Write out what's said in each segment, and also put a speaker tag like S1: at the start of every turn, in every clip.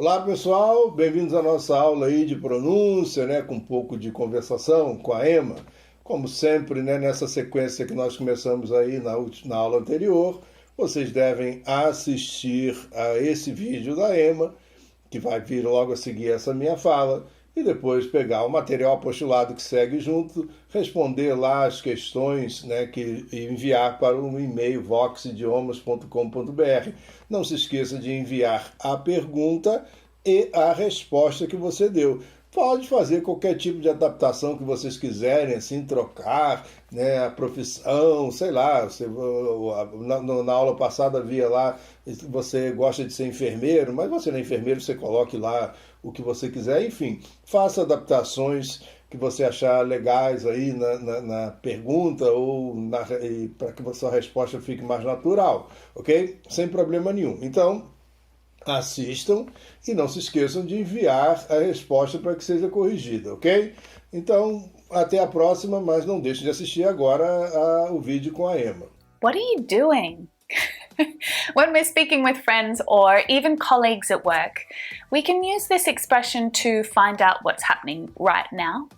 S1: Olá pessoal, bem-vindos à nossa aula aí de pronúncia, né, com um pouco de conversação com a Emma. Como sempre, né, nessa sequência que nós começamos aí na aula anterior, vocês devem assistir a esse vídeo da Emma, que vai vir logo a seguir essa minha fala, e depois pegar o material apostolado que segue junto, responder lá as questões, né, e enviar para o e-mail voxidiomas.com.br. Não se esqueça de enviar a pergunta e a resposta que você deu. Pode fazer qualquer tipo de adaptação que vocês quiserem, assim, trocar, né, a profissão, sei lá. Na aula passada havia lá, você gosta de ser enfermeiro, mas você não é enfermeiro, você coloque lá o que você quiser. Enfim, faça adaptações que você achar legais aí na pergunta ou para que a sua resposta fique mais natural, ok? Sem problema nenhum. Então, assistam e não se esqueçam de enviar a resposta para que seja corrigida, ok? Então, até a próxima, mas não deixe de assistir agora o vídeo com a Emma.
S2: What are you doing? When we're speaking with friends or even colleagues at work, we can use this expression to find out what's happening right now,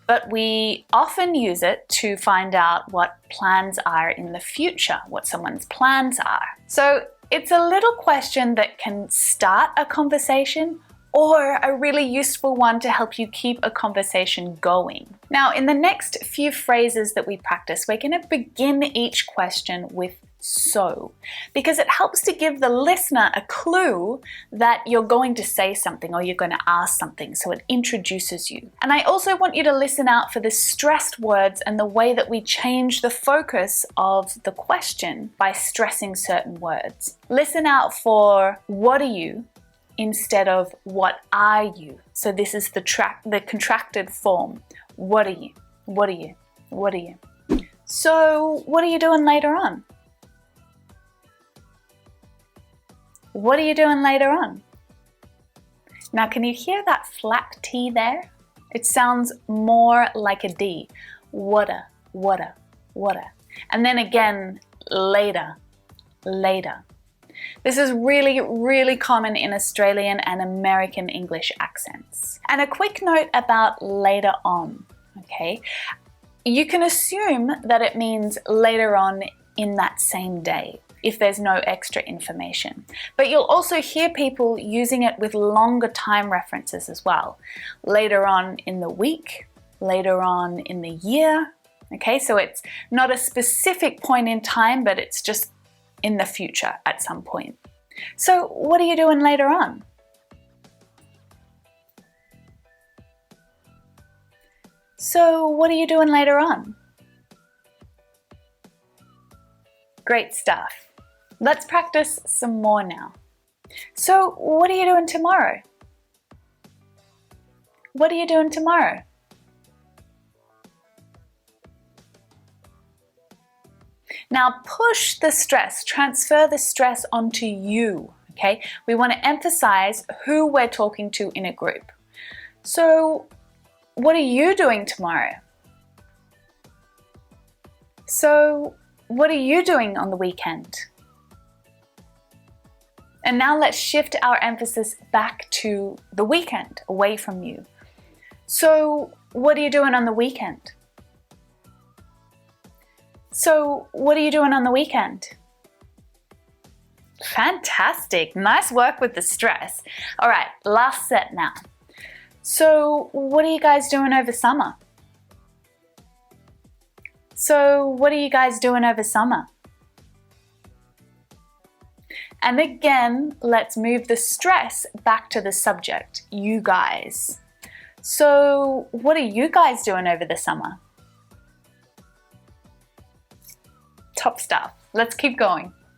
S2: but we often use it to find out what plans are in the future, what someone's plans are. So it's a little question that can start a conversation or a really useful one to help you keep a conversation going. Now, in the next few phrases that we practice, we're going to begin each question with so, because it helps to give the listener a clue that you're going to say something or you're going to ask something, so it introduces you. And I also want you to listen out for the stressed words and the way that we change the focus of the question by stressing certain words. Listen out for what are you instead of what are you. So this is the contracted form. What are you? What are you? What are you? So what are you doing later on? What are you doing later on? Now, can you hear that flat T there? It sounds more like a D. Whata, whata, whata. And then again, later, later. This is really, really common in Australian and American English accents. And a quick note about later on, okay? You can assume that it means later on in that same day, if there's no extra information. But you'll also hear people using it with longer time references as well. Later on in the week, later on in the year, okay? So it's not a specific point in time, but it's just in the future at some point. So what are you doing later on? So what are you doing later on? Great stuff. Let's practice some more now. So, what are you doing tomorrow? What are you doing tomorrow? Now, push the stress, transfer the stress onto you, okay? We want to emphasize who we're talking to in a group. So, what are you doing tomorrow? So, what are you doing on the weekend? And now let's shift our emphasis back to the weekend, away from you. So, what are you doing on the weekend? So, what are you doing on the weekend? Fantastic. Nice work with the stress. All right, last set now. So, what are you guys doing over summer? So, what are you guys doing over summer? And again, let's move the stress back to the subject, you guys. So, what are you guys doing over the summer? Top stuff. Let's keep going.